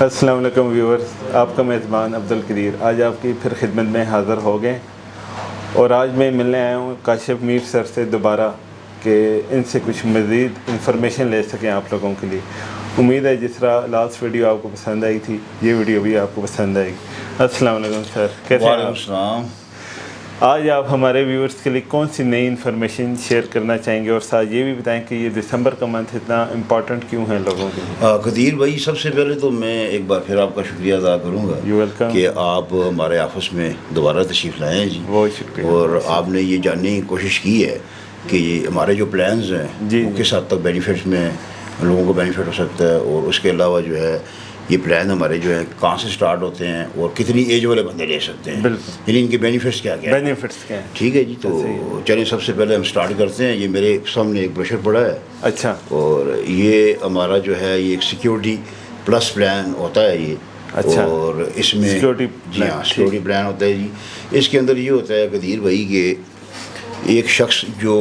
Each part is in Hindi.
अस्सलाम वालेकुम व्यूअर्स, आपका मेज़बान अब्दुल कदीर आज आपकी फिर खिदमत में हाज़िर हो गए और आज मैं मिलने आया हूँ काशिफ मीर सर से दोबारा कि इनसे कुछ मज़ीद इंफॉर्मेशन ले सकें आप लोगों के लिए। उम्मीद है जिस तरह लास्ट वीडियो आपको पसंद आई थी ये वीडियो भी आपको पसंद आएगी। अस्सलाम वालेकुम सर, कैसे हैं आप? आज आप हमारे व्यूअर्स के लिए कौन सी नई इन्फॉर्मेशन शेयर करना चाहेंगे और साथ ये भी बताएं कि ये दिसंबर का मंथ इतना इम्पोर्टेंट क्यों है लोगों के लिए? कदीर भाई, सबसे पहले तो मैं एक बार फिर आपका शुक्रिया अदा करूँगा कि आप हमारे ऑफिस में दोबारा तशरीफ़ लाए हैं जी। बहुत शुक्रिया। और आपने ये जानने की कोशिश की है कि हमारे जो प्लान्स हैं वो किस हद तक बेनिफिट्स में लोगों को बेनिफिट हो सकता है, और उसके अलावा जो है ये प्लान हमारे जो है कहाँ से स्टार्ट होते हैं और कितनी एज वाले बंदे ले सकते हैं, यानी इनके बेनिफिट्स क्या क्या हैं। ठीक है जी, तो चलिए सबसे पहले हम स्टार्ट करते हैं। ये मेरे सामने एक ब्रोशर पड़ा है। अच्छा। और ये हमारा जो है ये एक सिक्योरिटी प्लस प्लान होता है ये। अच्छा। और इसमें जी हाँ, सिक्योरिटी प्लान होता है जी। इसके अंदर ये होता है कदीर भाई कि एक शख्स जो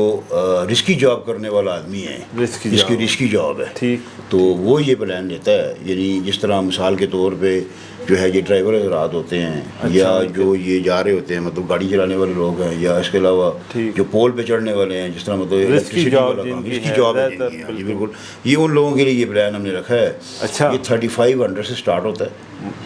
रिस्की जॉब करने वाला आदमी है, जिसकी रिस्की जॉब है, ठीक, तो वो ये प्लान लेता है। यानी जिस तरह मिसाल के तौर पे जो है ये ड्राइवर हजरात होते हैं, अच्छा, या जो ये जा रहे होते हैं मतलब गाड़ी चलाने वाले लोग हैं, या इसके अलावा जो पोल पे चढ़ने वाले हैं, जिस तरह मतलब रिस्की जॉब है जी बिल्कुल, ये उन लोगों के लिए ये प्लान हमने रखा है। अच्छा। ये 3500 से स्टार्ट होता है,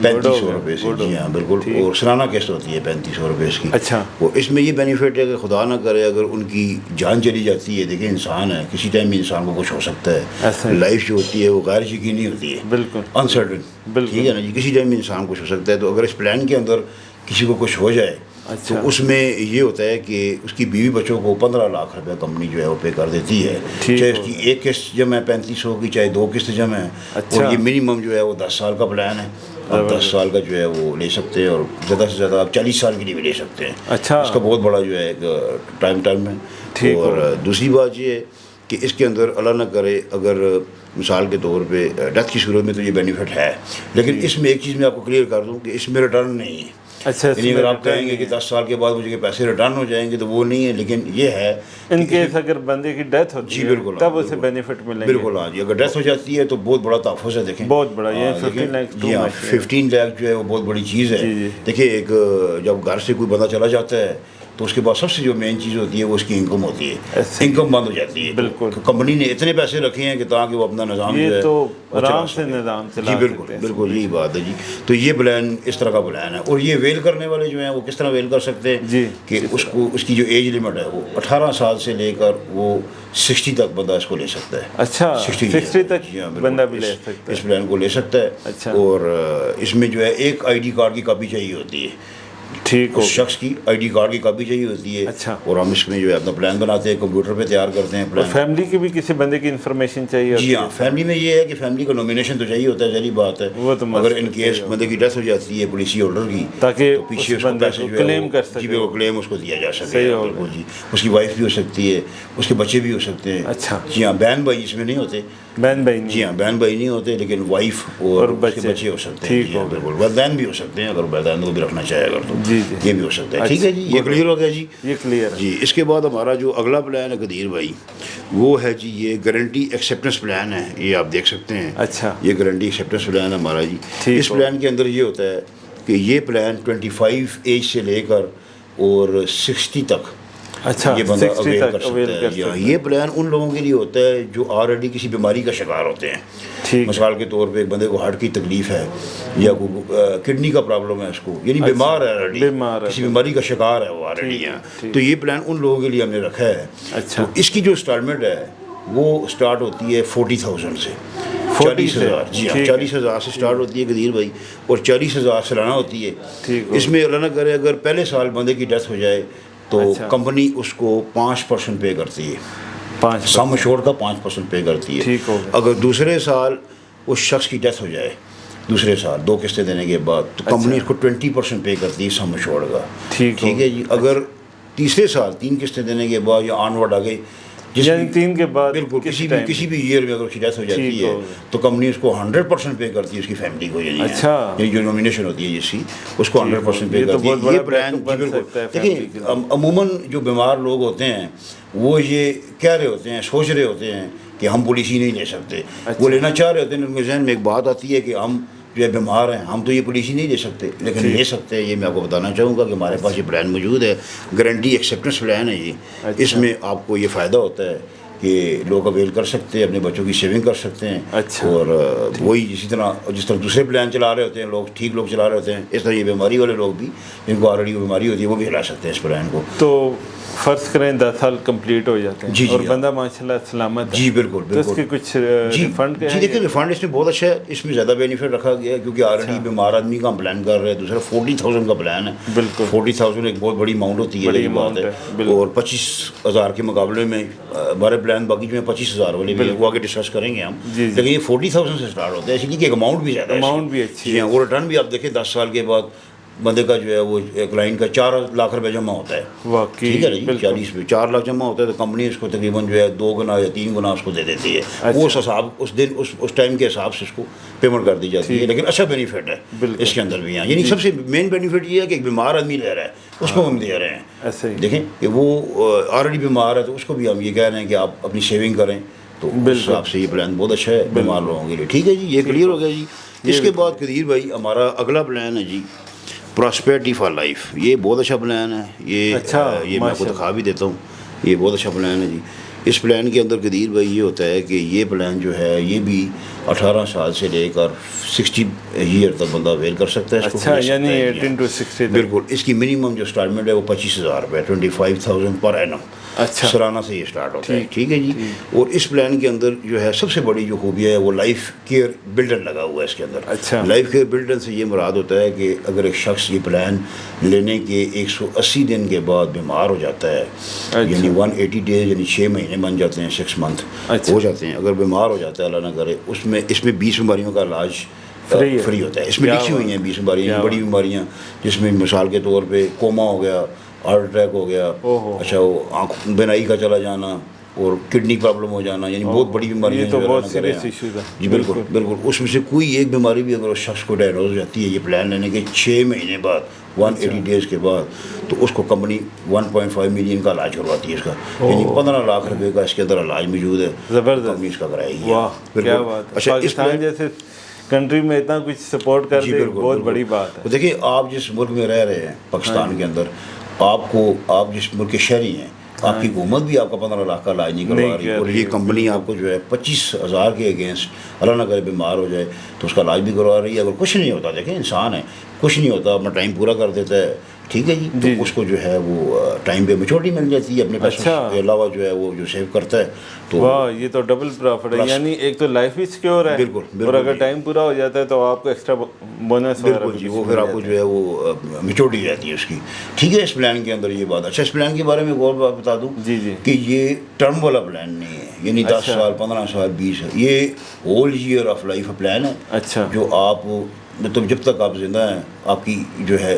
3500 रुपये से। जी हाँ बिल्कुल। और सालाना किस्त होती है 3500 रुपये इसकी। अच्छा। और इसमें ये बेनिफिट है कि खुदा ना करे अगर उनकी जान चली जाती है, देखिए इंसान है, किसी टाइम इंसान को कुछ हो सकता है। लाइफ जो होती है वो गैर यकीनी होती है, बिल्कुल अनसर्टन, ठीक है ना जी। किसी टाइम इंसान कुछ हो सकता है, तो अगर इस प्लान के अंदर किसी को कुछ हो जाए, अच्छा, तो उसमें ये होता है कि उसकी बीवी बच्चों को 15 लाख रुपए कंपनी जो है वो पे कर देती है, चाहे उसकी एक किस्त जमा है 3500 की, चाहे 2 किस्त जमा है। अच्छा। और ये मिनिमम जो है वो 10 साल का प्लान है। आप 10 साल का जो है वो ले सकते हैं, और ज़्यादा से ज़्यादा आप 40 साल के लिए भी ले सकते हैं। अच्छा। इसका बहुत बड़ा जो है एक टाइम है। और दूसरी बात ये है कि इसके अंदर अल्लाह न करे अगर मिसाल के तौर पे डेथ की सूरत में तो ये बेनिफिट है, लेकिन इसमें एक चीज़ मैं आपको क्लियर कर दूं कि इसमें रिटर्न नहीं है। अच्छा। यानी अगर आप कहेंगे कि 10 साल के बाद मुझे पैसे रिटर्न हो जाएंगे तो वो नहीं है, लेकिन ये है इन केस अगर बंदे की डेथ होती जी है बिल्कुल तब उसे बेनिफिट मिलेंगे। बिल्कुल हाँ जी। अगर डेथ हो जाती है तो बहुत बड़ा तहफ़्फ़ुज़ है, देखें बहुत बड़ा, ये 15 लाख 15 लाख जो है वो बहुत बड़ी चीज़ है। देखिए एक जब घर से कोई बंदा चला जाता है तो उसके बाद सबसे जो मेन चीज़ होती है वो उसकी इनकम होती है। इनकम बंद हो जाती है। बिल्कुल। कंपनी ने इतने पैसे रखे हैं कि ताकि वो अपना निज़ाम जो है तो आराम से निज़ाम चला जी बिल्कुल बिल्कुल, यही बात है जी। तो ये प्लान इस तरह का प्लान है। और ये वेल करने वाले जो हैं वो किस तरह वेल कर सकते हैं जी, कि उसको उसकी जो एज लिमिट है वो 18 साल से लेकर वो 60 तक बंदा इसको ले सकता है। अच्छा, 60 तक बंदा भी ले सकता है, इस प्लान को ले सकता है। अच्छा। और इसमें जो है एक ID कार्ड की कॉपी चाहिए होती है, ठीक, उस शख्स की ID कार्ड की कॉपी चाहिए होती है। अच्छा। और हम इसमें जो है अपना प्लान बनाते हैं, कंप्यूटर पे तैयार करते हैं प्लान। फैमिली की भी किसी बंदे की इन्फॉर्मेशन चाहिए? जी हाँ, फैमिली में ये है कि फैमिली का नॉमिनेशन तो चाहिए होता है, जहरी बात है। वो तो अगर इन केस बंदे की डेथ हो जाती है पॉलिसी होल्डर की, ताकि तो पीछे उसको पैसे जो क्लेम कर सके, जी वो क्लेम उसको दिया जा सके। बिल्कुल जी। उसकी वाइफ भी हो सकती है, उसके बच्चे भी हो सकते हैं। अच्छा। जी हाँ, बहन भाई इसमें नहीं होते। बहन भाई जी हाँ, बहन भाई नहीं होते, लेकिन वाइफ और बच्चे हो सकते हैं। ठीक है, बिल्कुल। वरदान भी हो सकते हैं, अगर वरदान को भी रखना चाहे अगर तो जी ये भी हो सकता है। ठीक है जी, ये क्लियर हो गया जी। ये क्लियर है जी। इसके बाद हमारा जो अगला प्लान है कदीर भाई, वो है जी ये गारंटी एक्सेप्टेंस प्लान है। ये आप देख सकते हैं। अच्छा। ये गारंटी एक्सेप्टेंस प्लान है हमारा जी। इस प्लान के अंदर ये होता है कि ये प्लान 25 एज से लेकर और 60 तक अच्छा ये बंदा अवेल कर सकता है। ये प्लान उन लोगों के लिए होता है जो ऑलरेडी किसी बीमारी का शिकार होते हैं। मिसाल के तौर पे एक बंदे को हार्ट की तकलीफ है या किडनी का प्रॉब्लम है उसको, यानी बीमार है ऑलरेडी, किसी बीमारी का शिकार है वो ऑलरेडी है, तो ये प्लान उन लोगों के लिए हमने रखा है। अच्छा। तो इसकी जो इंस्टॉलमेंट है वो स्टार्ट होती है 40,000 से, 40,000। जी हाँ, 40,000 से स्टार्ट होती है कदीर भाई, और 40,000 सालाना होती है। इसमें अल्लाह न करे अगर पहले साल बंदे की डेथ हो जाए तो कंपनी उसको 5% पे करती है, सम एश्योर्ड का 5% पे करती है। अगर दूसरे साल उस शख्स की डेथ हो जाए, दूसरे साल 2 किस्तें देने के बाद, तो कंपनी उसको 20% पे करती है सम एश्योर्ड का। ठीक है जी। अगर तीसरे साल 3 किस्तें देने के बाद या ऑनवर्ड आगे यानी 3 के बाद बिल्कुल किसी भी ईयर में अगर उसकी डेथ हो जाती है तो कंपनी उसको 100% पे करती है उसकी फैमिली को। यानी अच्छा। ये जो नॉमिनेशन होती है जिसकी, उसको 100% पे करती है। ये प्लान बिल्कुल। देखिए अमूमन जो बीमार लोग होते हैं वो ये कह रहे होते हैं, सोच रहे होते हैं कि हम पॉलिसी नहीं ले सकते। वो लेना चाह रहे होते हैं, उनके जहन में एक बात आती है कि हम जो है बीमार हैं, हम तो ये पॉलिसी नहीं दे सकते, लेकिन ले सकते हैं। ये मैं आपको बताना चाहूँगा कि हमारे पास ये प्लान मौजूद है, गारंटी एक्सेप्टेंस प्लान है ये। इसमें आपको ये फ़ायदा होता है कि लोग अवेल कर सकते हैं, अपने बच्चों की सेविंग कर सकते हैं। और वही जिस तरह दूसरे प्लान चला रहे होते हैं लोग, ठीक लोग चला रहे होते हैं, इस तरह ये बीमारी वाले लोग भी, जिनको ऑलरेडी बीमारी होती है, वो भी चला सकते हैं इस प्लान को। तो फ़र्ज़ करें 10 साल कंप्लीट हो जाते हैं जी, और बंदा माशाल्लाह सलामत है। जी बिल्कुल तो इसके कुछ रिफंड जी देखिए, रिफंड इसमें बहुत अच्छा है, इसमें ज़्यादा बेनिफिट रखा गया है क्योंकि ऑलरेडी बीमार आदमी का हम प्लान कर रहे हैं। दूसरा 40,000 का प्लान है। बिल्कुल 40,000 एक बहुत बड़ी अमाउंट होती है, बात है। और 25,000 के मुकाबले में हमारे प्लान बाकी जो है 25,000 वाले भी वो आगे डिस्कस करेंगे हम, लेकिन ये 40,000 से स्टार्ट होता है, इसलिए कि एक अमाउंट भी ज़्यादा है, अमाउंट भी अच्छी है। और रिटर्न भी आप देखें 10 साल के बाद बंदे का जो है वो क्लाइंट का 4 लाख रुपए जमा होता है। ठीक है ना जी, 40 पे 4 लाख जमा होता है तो कंपनी उसको तकरीबन जो है 2 गुना या 3 गुना उसको दे देती है। अच्छा। वो हिसाब उस दिन उस टाइम के हिसाब से उसको पेमेंट कर दी जाती है, लेकिन अच्छा बेनिफिट है इसके अंदर भी यहाँ। यानी सबसे मेन बेनिफिट ये है कि एक बीमार आदमी ले रहा है, उसको हम दे रहे हैं। ऐसे ही देखें कि वो ऑलरेडी बीमार है तो उसको भी हम ये कह रहे हैं कि आप अपनी सेविंग करें, तो उस हिसाब से ये प्लान बहुत अच्छा है बीमार लोगों के लिए। ठीक है जी, ये क्लियर हो गया जी। इसके बाद कदीर भाई हमारा अगला प्लान है जी प्रॉस्पेरिटी फॉर लाइफ। ये बहुत अच्छा प्लान है, ये ये मैं आपको दिखा भी देता हूँ। ये बहुत अच्छा प्लान है जी। इस प्लान के अंदर कदीर भाई ये होता है कि ये प्लान जो है ये भी 18 साल से लेकर 60 ईयर तक बंदा अवेल कर सकता है। अच्छा, यानी 18 to 60 बिल्कुल। इसकी मिनिमम जो स्टार्टमेंट है वो 25,000 रुपये, 25,000 पर एनम। अच्छा, सालाना से ये स्टार्ट होता है। ठीक है जी। और इस प्लान के अंदर जो है सबसे बड़ी जो खूबियाँ है वो लाइफ केयर बिल्डर लगा हुआ है इसके अंदर। अच्छा। लाइफ केयर बिल्डर से ये मुराद होता है कि अगर एक शख्स ये प्लान लेने के 180 दिन के बाद बीमार हो जाता है, यानी 180 डेज यानी 6 महीने बन जाते हैं, 6 मंथ हो जाते हैं, अगर बीमार हो जाता है अल्लाह ना करे, इसमें 20 बीमारियों का इलाज फ्री होता है। इसमें लिखी हुई हैं 20 बीमारियाँ, बड़ी बीमारियाँ, जिसमें मिसाल के तौर पर कोमा हो गया, हार्ट अटैक हो गया, अच्छा वो आँख बिनाई का चला जाना और किडनी प्रॉब्लम हो जाना, यानी बहुत बड़ी बीमारी तो बहुत सीरियस इशू है जी। बिल्कुल बिल्कुल। उसमें से कोई एक बीमारी भी अगर उस शख्स को डायग्नोज हो जाती है ये प्लान लेने के 6 महीने बाद, 180 डेज के बाद, तो उसको कंपनी 1.5 मिलियन का इलाज करवाती है इसका, यानी 15 लाख रुपए का इसके अंदर इलाज मौजूद है। ज़बरदस्त, कंपनी इसका कराएगी। क्या बात। अच्छा, पाकिस्तान जैसे कंट्री में इतना कुछ सपोर्ट करते हैं, बहुत बड़ी बात है। देखिए, आप जिस मुल्क में रह रहे हैं पाकिस्तान के अंदर, आप जिस मुल्क के शहरी हैं, आपकी हुकूमत भी आपका 15 लाख का इलाज नहीं करवा रही, और ये कंपनी आपको जो है 25,000 के अगेंस्ट अल्लाह ना करे बीमार हो जाए तो उसका इलाज भी करवा रही है। अगर कुछ नहीं होता, देखें इंसान है, कुछ नहीं होता, अपना टाइम पूरा कर देता है, ठीक है जी, तो उसको जो है वो टाइम पे मैच्योरिटी मिल जाती है अपने पैसों के अलावा जो है वो जो सेव करता है। तो वाह, ये तो डबल प्रॉफिट है, यानी एक तो लाइफ भी सिक्योर है, बिल्कुल, और अगर टाइम पूरा हो जाता है तो आपको एक्स्ट्रा बोनस बिल्कुल जी, वो फिर आपको जो है वो मैच्योरिटी रहती है उसकी। ठीक है, इस प्लान के अंदर ये बात। अच्छा, इस प्लान के बारे में एक और बात बता दूँ जी जी कि ये टर्म वाला प्लान नहीं है, यानी 10 साल 15 साल 20 है, ये whole year of life plan है। अच्छा, जो आप मतलब जब तक आप जिंदा हैं, आपकी जो है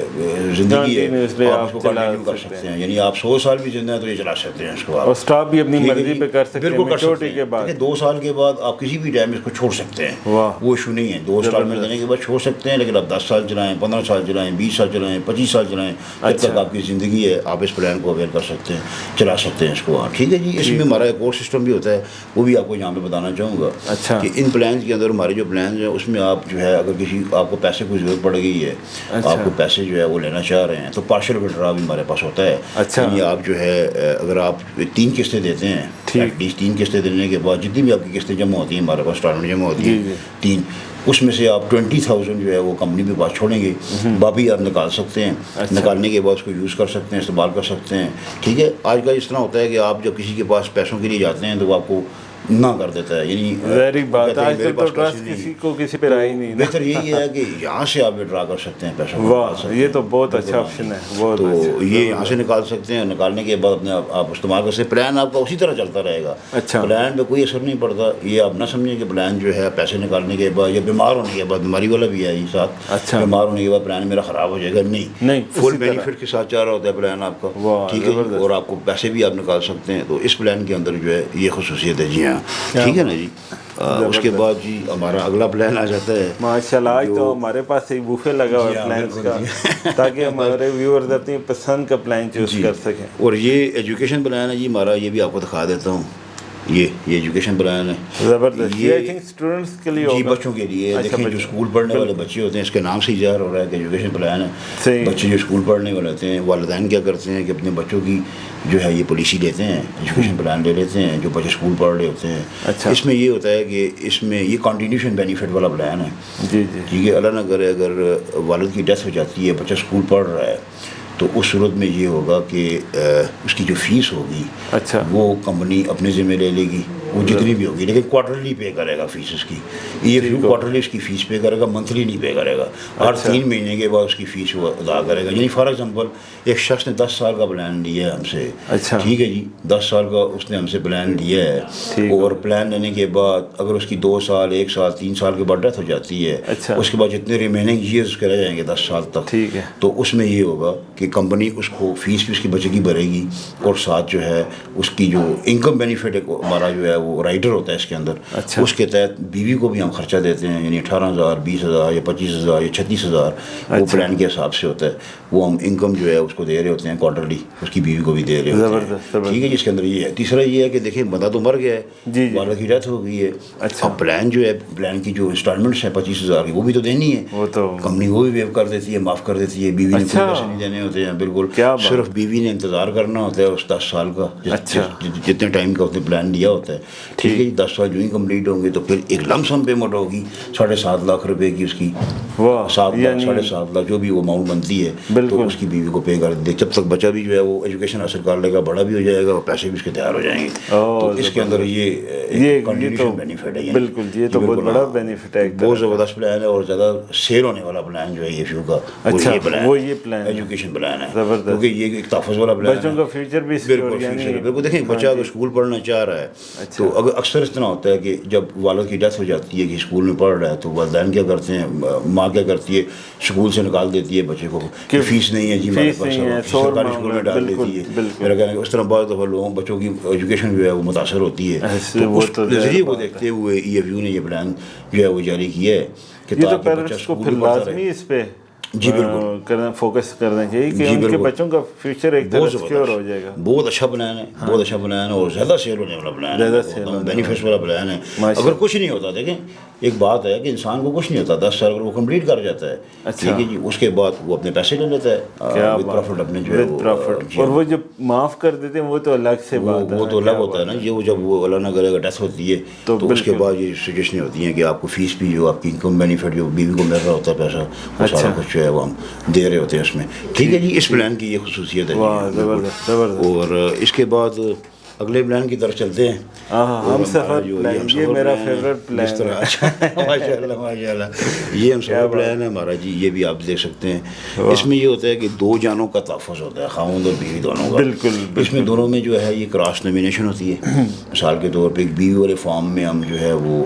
ज़िंदगी है, आप उसको कंटिन्यू कर सकते हैं, यानी आप 100 साल भी जिंदा हैं तो ये चला सकते हैं इसको आप, और स्टॉप भी अपनी मर्जी पे कर सकते हैं, बिल्कुल कर सकते के बाद। 2 साल के बाद आप किसी भी टाइम इसको छोड़ सकते हैं, वो इशू नहीं है। 2 इंस्टॉलमेंट देने के बाद छोड़ सकते हैं, लेकिन आप 10 साल चलाएं, 15 साल चलाएं, 20 साल चलाएं, 25 साल चलाएं, जब तक आपकी ज़िंदगी है आप इस प्लान को अवेयर कर सकते हैं, चला सकते हैं इसको। ठीक है जी। इसमें हमारा एक और सिस्टम भी होता है, वो भी आपको यहाँ पे बताना चाहूँगा। अच्छा, कि इन प्लान के अंदर हमारे जो प्लान है उसमें आप जो है अगर किसी आपको पैसे की जरूरत पड़ गई है, आपको पैसे जो है वो लेना चाह रहे हैं, तो पार्शियल विड्रॉ भी हमारे पास होता है। अच्छा, यानी आप जो है अगर आप 3 किस्तें देते हैं, एटलीस्ट 3 किस्तें देने के बाद जितनी भी आपकी किस्तें जमा होती हैं, हमारे पास इंस्टॉलमेंट जमा होती है 3, उसमें से आप 20,000 जो है वो कंपनी के पास छोड़ेंगे, बाकी आप निकाल सकते हैं। अच्छा, निकालने के बाद उसको यूज़ कर सकते हैं, इस्तेमाल कर सकते हैं। ठीक है, आजकल इस तरह होता है कि आप जब किसी के पास पैसों के लिए जाते हैं तो वो आपको ना कर देता है, यानी वेरी बात। आजकल तो ट्रस्ट किसी को किसी पे रहा ही नहीं। बेहतर यही है कि यहाँ से आप विड्रॉ कर सकते हैं पैसा। वाह, ये तो बहुत अच्छा ऑप्शन है। तो ये यहाँ से निकाल सकते हैं, निकालने के बाद अपने आप इस्तेमाल कर सकते हैं। प्लान आपका उसी तरह चलता रहेगा। अच्छा, प्लान पे कोई असर नहीं पड़ता। ये आप ना समझें कि प्लान जो है पैसे निकालने के बाद या बीमार होने के बाद, बीमारी वाला भी है ये साथ। अच्छा, बीमार होने के बाद प्लान मेरा ख़राब हो जाएगा, नहीं, फुल बेनिफिट के साथ जा रहा होता है प्लान आपका। ठीक है, और आपको पैसे भी आप निकाल सकते हैं। तो इस प्लान के अंदर जो है ये खुसूसियत है जी। हाँ, ठीक है ना जी। उसके बाद जी हमारा अगला प्लान आ जाता है। माशाल्लाह, आज तो हमारे पास एक बूफे लगा हुआ है प्लान्स का, ताकि हमारे व्यूअर्स अपनी पसंद का प्लान चूज कर सकें। और ये एजुकेशन प्लान है जी हमारा, ये भी आपको दिखा देता हूँ। ये एजुकेशन प्लान है। ज़बरदस्त। ये आई थिंक स्टूडेंट्स के लिए जी, होगा। बच्चों के लिए। अच्छा, देखें जो स्कूल पढ़ने वाले बच्चे होते हैं, इसके नाम से इज़हार हो रहा है कि एजुकेशन प्लान है। बच्चे जो स्कूल पढ़ने वाले होते हैं, वालिदैन क्या करते हैं कि अपने बच्चों की जो है ये पॉलिसी लेते हैं, एजुकेशन प्लान ले लेते हैं जो बच्चे स्कूल पढ़ रहे होते हैं। अच्छा। इसमें ये होता है कि इसमें ये कंटिन्यूशन बेनिफिट वाला प्लान है। जी जी। ठीक है, अल्लाह ना करे अगर वालिद की डेथ हो जाती है, बच्चा स्कूल पढ़ रहा है, तो उस सूरत में ये होगा कि उसकी जो फ़ीस होगी, अच्छा, वो कंपनी अपने ज़िम्मे ले लेगी, वो जितनी भी होगी, लेकिन क्वार्टरली पे करेगा फीस उसकी। ये क्वार्टरली उसकी फ़ीस पे करेगा, मंथली नहीं पे करेगा। हर 3 महीने के बाद उसकी फ़ीस वो अदा करेगा। यानी फॉर एग्जांपल एक शख्स ने 10 साल का प्लान लिया है हमसे। अच्छा, ठीक है जी, 10 साल का उसने हमसे प्लान लिया है, और प्लान लेने के बाद अगर उसकी 2 साल, 1 साल, 3 साल के बाद डेथ हो जाती है, अच्छा, उसके बाद जितने रिमेनिंग ईयर्स उसके रह जाएंगे 10 साल तक, ठीक है, तो उसमें ये होगा कि कंपनी उसको फ़ीस भी उसकी बच्चे की भरेगी, और साथ जो है उसकी जो इनकम बेनिफिट हमारा जो है वो राइडर होता है इसके अंदर। अच्छा, उसके तहत बीवी को भी हम खर्चा देते हैं, यानी 18,000, 20,000 या 25,000 या 36,000 वो प्लान के हिसाब से होता है। वो हम इनकम जो है उसको दे रहे होते हैं क्वार्टरली, उसकी बीवी को भी दे रहे होते हैं। ठीक है, जिसके अंदर ये है। तीसरा ये है कि देखिए बंदा तो मर गया है, वालिद की डेथ हो गई है। अच्छा, अब प्लान जो है, प्लान की जो इंस्टॉलमेंट्स हैं 25,000 की, वो भी तो देनी है, वो तो कंपनी वो भी वेव कर देती है, माफ़ कर देती है। बीवी ने कोई पैसे नहीं देने होते हैं, बिल्कुल सिर्फ बीवी ने इंतज़ार करना होता है उस 10 साल का, जितने टाइम का उसने प्लान लिया होता है। ठीक है, 10 साल जो ही कंप्लीट होंगे तो फिर एक लमसम पेमेंट होगी 7.5 लाख रुपए की उसकी, 7 लाख 7.5 लाख जो भी वो अमाउंट बनती है, तो उसकी बीवी को पे कर दे। जब तक बच्चा भी जो है वो एजुकेशन हासिल कर लेगा, बड़ा भी हो जाएगा, और पैसे भी उसके तैयार हो जाएंगे। तो इसके अंदर ये कंटिन्यूशन बेनिफिट है। बिल्कुल, ये तो बहुत बड़ा बेनिफिट है, बहुत ज़बरदस्त प्लान है, और ज़्यादा सेल होने वाला प्लान जो है ये फ्यू का। अच्छा, वो ये प्लान एजुकेशन प्लान है, क्योंकि ये एक तहफ़्फ़ुज़ वाला प्लान है, बच्चों का फ्यूचर भी बिल्कुल। देखें बच्चा अगर स्कूल पढ़ना चाह रहा है, तो अगर अक्सर इस तरह होता है कि जब वालिद की डेथ हो जाती है कि स्कूल में पढ़ रहा है, तो वालिदैन क्या करते हैं, माँ क्या करती है, स्कूल से निकाल देती है बच्चे को कि फ़ीस नहीं है जी हमारे पास, सरकारी स्कूल में डाल देती है। मेरा कहना है उस तरह बहुत दफ़ा लोगों बच्चों की एजुकेशन जो है वो मुतासर होती है। तो उस नज़रिए को देखते हुए EFU ने ये प्लान जो है वो जारी किया है कि ताकि बच्चा स्कूल में पढ़ता रहे। इस पे जी बिल्कुल करना, फोकस करना चाहिए कि उनके बच्चों का फ्यूचर एक तरह से सिक्योर हो जाएगा। बहुत अच्छा प्लान है, बहुत अच्छा प्लान है, और ज़्यादा सेल होने वाला प्लान है, बेनिफिट्स वाला प्लान है। अगर कुछ नहीं होता, देखें एक बात है कि इंसान को कुछ नहीं होता, 10 साल अगर वो कंप्लीट कर जाता है, ठीक है जी, उसके बाद वो अपने पैसे ले लेता है विद प्रॉफिट अपने जो है प्रॉफिट, और वो जब माफ़ कर देते हैं वो तो अलग से बात है, वो तो अलग होता है ना। ये वो जब वो अल्लाह ना करे डेथ होती है, तो उसके बाद ये सिचुएशन होती है कि आपको फीस भी जो आपकी इनकम बेनिफिट जो बीवी को मिल रहा होता है पैसा, वो सारा कुछ जो है वो हम दे रहे होते हैं उसमें। ठीक है जी, इस प्लान की ये खुसूसियत है। और इसके बाद अगले प्लान की तरफ चलते हैं। हम सफ़र, ये मेरा फेवरेट प्लान है। माशाल्लाह माशाल्लाह, ये हम सफ़र प्लान है हमारा जी। ये भी आप देख सकते हैं। इसमें ये होता है कि 2 जानों का तहफ़्फ़ुज़ होता है, खाउंद और बीवी दोनों का। बिल्कुल। इसमें दोनों में जो है ये क्रॉस नॉमिनेशन होती है। मिसाल के तौर पर एक बीवी वाले फॉर्म में हम जो है वो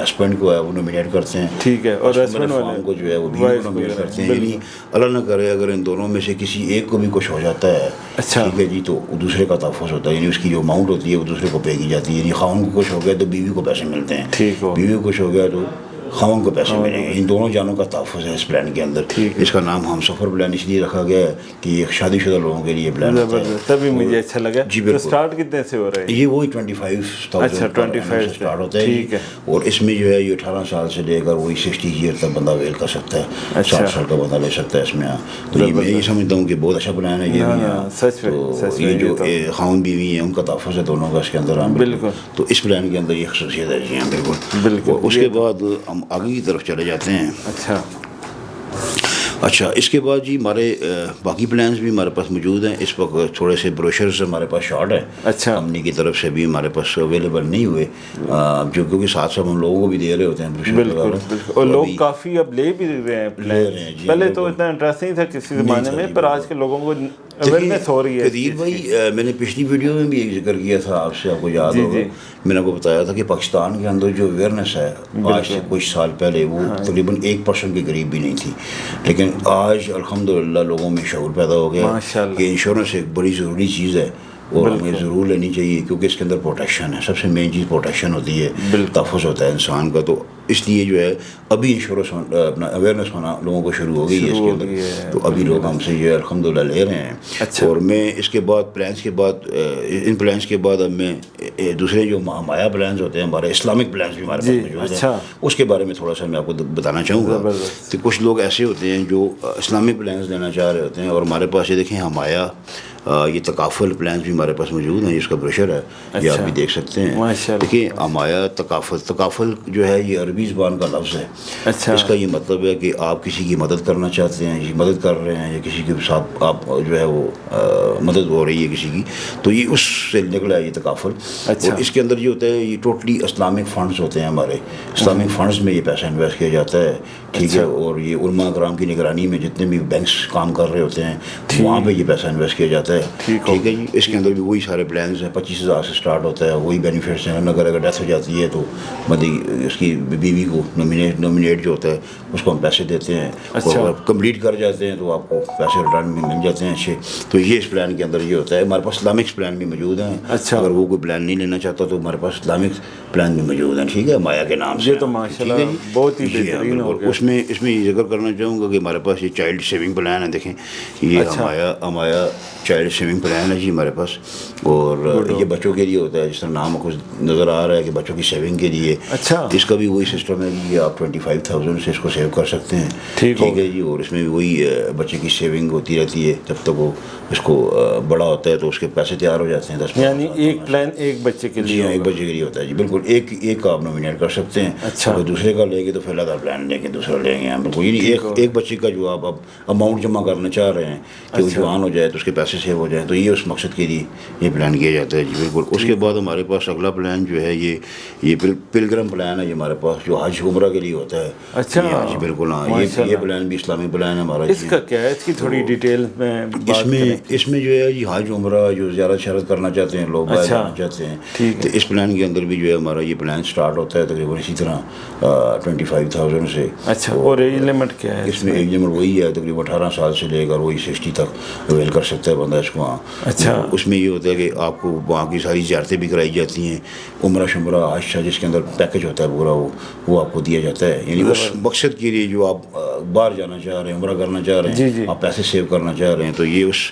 हस्बैंड को है वो नॉमिनेट करते हैं, ठीक है, और हस्बैंड फॉर्म को जो है वो बीवी को नॉमिनेट करते हैं। यानी अल्लाह न करे अगर इन दोनों में से किसी एक को भी कुछ हो जाता है, ठीक है जी, तो दूसरे का तहफ़्फ़ुज़ होता है, यानी उसकी जो अमाउंट होती है वो दूसरे को पे की जाती है। यानी खाउन को कुछ हो गया तो बीवी को पैसे मिलते हैं, बीवी को कुछ हो गया तो खाउन को पैसे मिलेंगे। इन दोनों जानों का तहफ़्फ़ुज़ है इस प्लान के अंदर। इसका नाम हम सफ़र प्लान इसलिए रखा गया है कि ये शादीशुदा लोगों के लिए प्लान है। तभी मुझे अच्छा लगा जी। बिल्कुल। स्टार्ट कितने से हो रहा है? ये वही 25,000 25 स्टार्ट होता है। ठीक है, और इसमें जो है ये 18 साल से लेकर वही 60 ईयर तक बंदा वेल कर सकता है। 60 साल का बंदा ले सकता है इसमें। तो ये मैं ये समझता हूँ कि बहुत अच्छा प्लान है ये भी। ये जो खाउन बीवी है उनका तहफ़्फ़ुज़ है दोनों का इसके अंदर। बिल्कुल। तो इस प्लान के अंदर ये ख़ुसूसियत है जी। हाँ बिल्कुल। उसके बाद हम आगे की तरफ चले जाते हैं। अच्छा, इसके बाद जी हमारे बाकी प्लान्स भी हमारे पास मौजूद हैं। इस वक्त थोड़े से ब्रोशर्स हमारे पास शॉर्ट है। अच्छा, कंपनी की तरफ से भी हमारे पास अवेलेबल नहीं हुए, जो क्योंकि साथ साथ हम लोगों को भी दे रहे होते हैं ब्रोशर। बिल्कुल, और लोग काफ़ी अब ले भी रहे हैं प्लान। पहले तो इतना इंटरेस्ट नहीं था किसी ज़माने में, पर आज के लोगों को अवेयरनेस हो रही है। कदीर भाई, मैंने पिछली वीडियो में भी एक जिक्र किया था आपसे, आपको याद होगा, मैंने आपको बताया था कि पाकिस्तान के अंदर जो अवेयरनेस है आज से कुछ साल पहले वो तकरीबन 1% के करीब भी नहीं थी, लेकिन आज अल्हम्दुलिल्लाह लोगों में शऊर पैदा हो गया कि इंश्योरेंस एक बड़ी ज़रूरी चीज़ है और हमें ज़रूर लेनी चाहिए, क्योंकि इसके अंदर प्रोटेक्शन है। सबसे मेन चीज़ प्रोटेक्शन होती है, तहफ़्फ़ुज़ होता है इंसान का। तो इसलिए जो है अभी इंश्योरेंस अपना अवेयरनेस होना लोगों को शुरू हो गई है इसके अंदर, तो अभी लोग हमसे ये अल्हम्दुलिल्लाह ले रहे हैं। अच्छा। और मैं इसके बाद प्लान्स के बाद इन प्लान्स के बाद अब मैं दूसरे जो हमाया प्लान्स होते हैं हमारे इस्लामिक प्लान्स भी हमारे पास मौजूद हैं, उसके बारे में थोड़ा सा मैं आपको बताना चाहूँगा। तो कुछ लोग ऐसे होते हैं जो इस्लामिक प्लान्स लेना चाह रहे होते हैं, और हमारे पास ये देखें हमाया ये तकाफल प्लान्स भी हमारे पास मौजूद हैं, जिसका ब्रोशर है। अच्छा। ये आप भी देख सकते हैं। देखिए हमाया तकाफल जो है ये अरबी ज़बान का लफ्ज़ है। अच्छा। इसका ये मतलब है कि आप किसी की मदद करना चाहते हैं, ये मदद कर रहे हैं, या किसी के साथ आप जो है वो मदद हो रही है किसी की, तो ये उससे निकला है ये तकाफल। अच्छा। और इसके अंदर ये होता है, ये टोटली इस्लामिक फ़ंड्स होते हैं हमारे, इस्लामिक फ़ंड्स में ये पैसा इन्वेस्ट किया जाता है। ठीक है। और ये उलमा कराम की निगरानी में जितने भी बैंक्स काम कर रहे होते हैं वहाँ पे ये पैसा इन्वेस्ट किया जाता है। ठीक है जी। इसके अंदर भी वही सारे प्लान्स हैं, 25,000 से स्टार्ट होता है, वही बेनिफिट्स हैं। अगर डेथ हो जाती है तो मतलब उसकी बीवी को नॉमिनेट जो होता है उसको हम पैसे देते हैं। अच्छा। और कंप्लीट कर जाते हैं तो आपको पैसे रिटर्न में मिल जाते हैं अच्छे। तो ये इस प्लान के अंदर ये होता है। हमारे पास इस्लामिक प्लान भी मौजूद हैं। अच्छा। अगर वो कोई प्लान नहीं लेना चाहता तो हमारे पास इस्लामिक प्लान भी मौजूद हैं। ठीक है, माया के नाम से। ये तो माशाल्लाह बहुत ही बेहतरीन हो गया। उसमें इसमें ये जिक्र करना चाहूँगा कि हमारे पास ये चाइल्ड सेविंग प्लान है। देखें ये हमाया चाइल्ड सेविंग प्लान है जी हमारे पास, और ये बच्चों के लिए होता है, जिस तरह नाम कुछ नज़र आ रहा है कि बच्चों की सेविंग के लिए। अच्छा। इसका भी वही सिस्टम है कि आप 25,000 से इसको सेव कर सकते हैं। ठीक है जी। और इसमें भी वही बच्चे की सेविंग होती रहती है जब तक वो इसको बड़ा होता है, तो उसके पैसे तैयार हो जाते हैं 10। यानी एक प्लान एक बच्चे के लिए? एक बच्चे के लिए होता है जी, बिल्कुल। एक का आप नॉमिनेट कर सकते हैं। अच्छा। अगर दूसरे का लेंगे तो फिर अलग प्लान लेंगे, दूसरा लेंगे हम, बिल्कुल। ये एक बच्चे का जो आप अब अमाउंट जमा करना चाह रहे हैं कि वो जवान हो जाए तो उसके पैसे सेव हो जाए, तो ये उस मकसद के लिए ये प्लान किया जाता है जी, बिल्कुल। उसके बाद हमारे पास अगला प्लान जो है ये पिलग्रम प्लान है, ये हमारे पास जो हज उम्रा के लिए होता है। अच्छा जी बिल्कुल। हाँ, ये प्लान भी इस्लामिक प्लान है हमारा। इसका क्या है, इसकी थोड़ी डिटेल में इसमें जो है जी हज उम्रा जो ज़्यादा शरत करना चाहते हैं लोग, बाहर जाना चाहते हैं, तो इस प्लान के अंदर भी जो है हमारा ये प्लान स्टार्ट होता है तकरीबन इसी तरह 25,000 से। अच्छा। और एज लिमिट क्या है इसमें? एज लिमिट वही है तकरीबन 18 साल से लेकर वही 60 तक अवेल कर सकता है बंदा इसको। वहाँ अच्छा। उसमें ये होता है कि आपको वहाँ की सारी ज़ियारतें भी कराई जाती हैं, उम्रा शुम्रा हज जिसके अंदर पैकेज होता है पूरा, वो आपको दिया जाता है। यानी उस मकसद के लिए जो आप बाहर जाना चाह रहे हैं, उम्रा करना चाह रहे हैं, आप पैसे सेव करना चाह रहे हैं, तो ये उस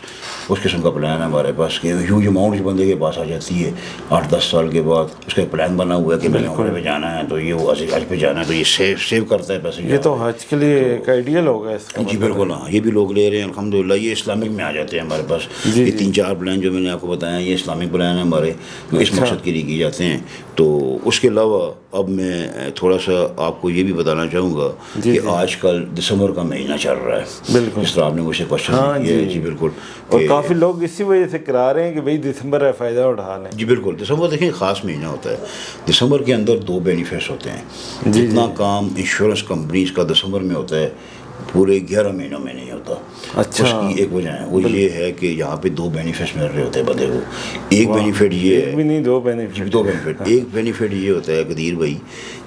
किस्म का प्लान है हमारे पास कि ह्यूज अमाउंट जो बंदे के पास आ जाती है 8-10 साल के बाद, उसका प्लान बना हुआ है कि मैंने उम्रे पे जाना है, तो ये वो हज पे जाना है, तो ये सेव करता है पैसे। ये तो हज के लिए एक आइडियल होगा इसका। जी बिल्कुल। हाँ, ये भी लोग ले रहे हैं अल्हम्दुलिल्लाह। ये इस्लामिक में आ जाते हैं हमारे पास। ये 3-4 प्लान जो मैंने आपको बताया ये इस्लामिक प्लान है हमारे, जो इस मकसद के लिए किए जाते हैं। तो उसके अलावा अब मैं थोड़ा सा आपको ये भी बताना चाहूँगा कि आजकल दिसंबर का महीना चल रहा है। बिल्कुल। इस तरह आपने मुझे क्वेश्चन किया। जी बिल्कुल। और काफ़ी लोग इसी वजह से करा रहे हैं कि भाई दिसंबर है, फ़ायदा उठा लें। जी बिल्कुल। दिसंबर देखिए ख़ास महीना होता है। दिसंबर के अंदर 2 बेनिफिट्स होते हैं। जितना काम इंश्योरेंस कंपनीज का दिसंबर में होता है पूरे 11 महीनों में नहीं होता। अच्छा। उसकी एक वजह है, वो ये है कि यहाँ पे 2 बेनिफिट्स मिल रहे होते हैं बंदे को। एक बेनिफिट ये है, भी नहीं 2 बेनिफिट। एक बेनिफिट ये होता है कदीर भाई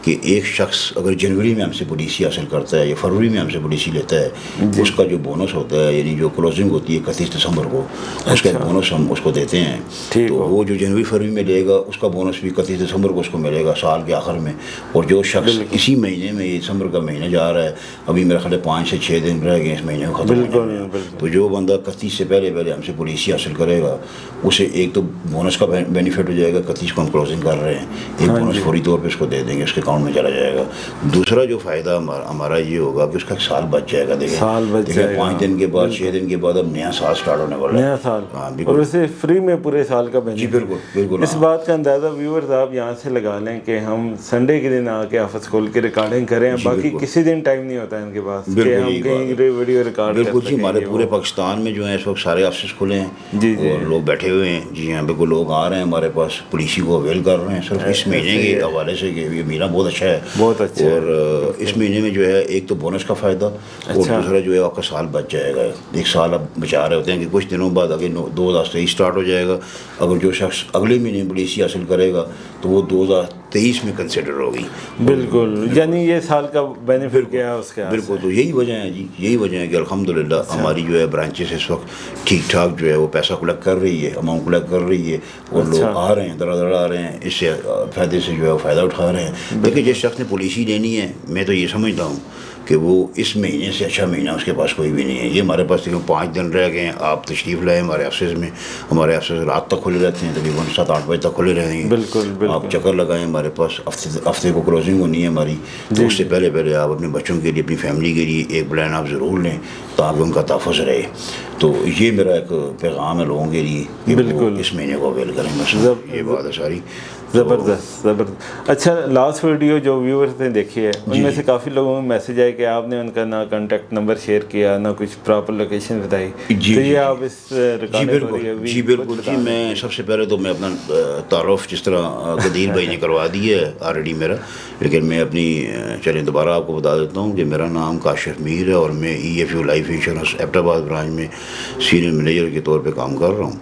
कि एक शख्स अगर जनवरी में हमसे पॉलिसी हासिल करता है या फरवरी में हमसे पॉलिसी लेता है, उसका जो बोनस होता है, यानी जो क्लोजिंग होती है 31 दिसंबर को, उसका बोनस हम उसको देते हैं। तो वो जो जनवरी फरवरी में लेगा उसका बोनस भी 31 दिसंबर को उसको मिलेगा साल के आखिर में। और जो शख्स इसी महीने में, ये दिसंबर का महीना जा रहा है, अभी मेरा ख्याल 5 से 6 दिन रह गए इस महीने को खत्म होने में, तो जो बंदा 31 से पहले हमसे पॉलिसी हासिल करेगा उसे एक तो बोनस का बेनिफिट हो जाएगा। 31 को हम क्लोजिंग कर रहे हैं, एक बोनस फौरी तौर पे उसको दे देंगे, उसके अकाउंट में चला जाएगा। दूसरा जो फ़ायदा हमारा ये होगा कि उसका साल बच जाएगा। देखिए 5 दिन के बाद 6 दिन के बाद अब नया साल स्टार्ट होने वाला है। नया साल। हाँ, और वैसे फ्री में पूरे साल का बेनिफिट। जी बिल्कुल बिल्कुल। इस बात का अंदाज़ा व्यूअर्स आप यहाँ से लगा लें कि हम संडे के दिन आके ऑफिस खोल के रिकॉर्डिंग करें, बाकी किसी दिन टाइम नहीं होता है इनके पास कि हम कहीं वीडियो रिकॉर्ड। बिल्कुल जी। हमारे पूरे पाकिस्तान में जो है इस वक्त सारे ऑफिस खुले हैं जी, और लोग बैठे हुए हैं जी। यहाँ पे कोई लोग आ रहे हैं हमारे पास, पॉलिसी को अवेल कर रहे हैं सिर्फ इस महीने के हवाले से कि ये महीना बहुत अच्छा है, बहुत अच्छा। और इस महीने में जो है एक तो बोनस का फ़ायदा, और दूसरा जो है आपका साल बच जाएगा। एक साल आप बचा रहे होते हैं कि कुछ दिनों बाद आगे 2023 स्टार्ट हो जाएगा। अगर जो शख्स अगले महीने पॉलिसी हासिल करेगा तो वो 2023 में कंसिडर होगी। बिल्कुल, यानी ये साल का बेनिफिट क्या है उसके? बिल्कुल, तो यही वजह है जी, यही वजह है कि अल्हम्दुलिल्लाह हमारी जो है ब्रांचेस इस वक्त ठीक ठाक जो है वो पैसा कलेक्ट कर रही है, अमाउंट कलेक्ट कर रही है, और लोग आ रहे हैं, दड़ा आ रहे हैं, इससे फ़ायदे से जो है वो फ़ायदा उठा रहे हैं। देखिए, जिस शख्स ने पॉलिसी लेनी है, मैं तो ये समझता हूँ कि वो इस महीने से अच्छा महीना उसके पास कोई भी नहीं है। ये हमारे पास तकरीबन 5 दिन रह गए हैं, आप तशरीफ़ लाए हमारे ऑफिस में, हमारे ऑफिस रात तक खुले रहते हैं, तकरीबन 7-8 बजे तक खुले रहेंगे। बिल्कुल, आप चक्कर लगाएं, हमारे पास हफ्ते को क्लोजिंग होनी है हमारी, तो उससे पहले आप अपने बच्चों के लिए, अपनी फैमिली के लिए एक प्लान आप ज़रूर लें ताकि उनका तहफ़्फ़ुज़ रहे। तो ये मेरा एक पैगाम है लोगों के लिए कि बिल्कुल इस महीने को अवेल करें, बस ये बात है सारी। ज़बरदस्त। अच्छा, लास्ट वीडियो जो व्यूअर्स ने देखी है उनमें से काफ़ी लोगों में मैसेज आए कि आपने उनका ना कॉन्टैक्ट नंबर शेयर किया, ना कुछ प्रॉपर लोकेशन बताई। तो ये आप इस जी बिल्कुल जी, मैं सबसे पहले तो मैं अपना तारुफ जिस तरह गदीर भाई ने करवा दी है ऑलरेडी मेरा, लेकिन मैं अपनी चलें दोबारा आपको बता देता हूँ कि मेरा नाम काशिफ मीर है और मैं EFU life insurance Abbottabad branch में सीनियर मैनेजर के तौर पे काम कर रहा हूँ।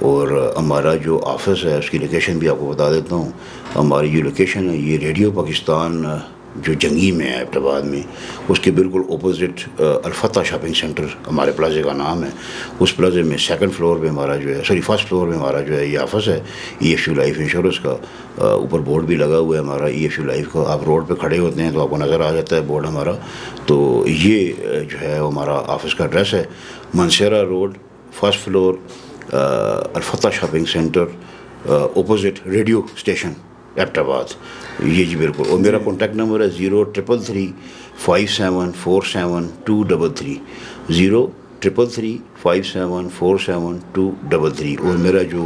और हमारा जो ऑफिस है उसकी लोकेशन भी आपको बता देता हूँ। हमारी जो लोकेशन है ये रेडियो पाकिस्तान जो जंगी में है एबटाबाद में, उसके बिल्कुल अपोजिट अल-फतह शॉपिंग सेंटर हमारे प्लाजे का नाम है। उस प्लाजे में सेकंड फ्लोर पे हमारा जो है, फर्स्ट फ्लोर में हमारा जो है ये ऑफिस है EFU लाइफ इंश्योरेंस का। ऊपर बोर्ड भी लगा हुआ है हमारा EFU लाइफ का। आप रोड पे खड़े होते हैं तो आपको नज़र आ जाता है बोर्ड हमारा। तो ये जो है हमारा ऑफिस का एड्रेस है, Mansehra road, first floor, Al Fatah shopping centre, opposite radio station Abbottabad. ये जी बिल्कुल। और मेरा कॉन्टैक्ट नंबर है 03335747 0335747 और मेरा जो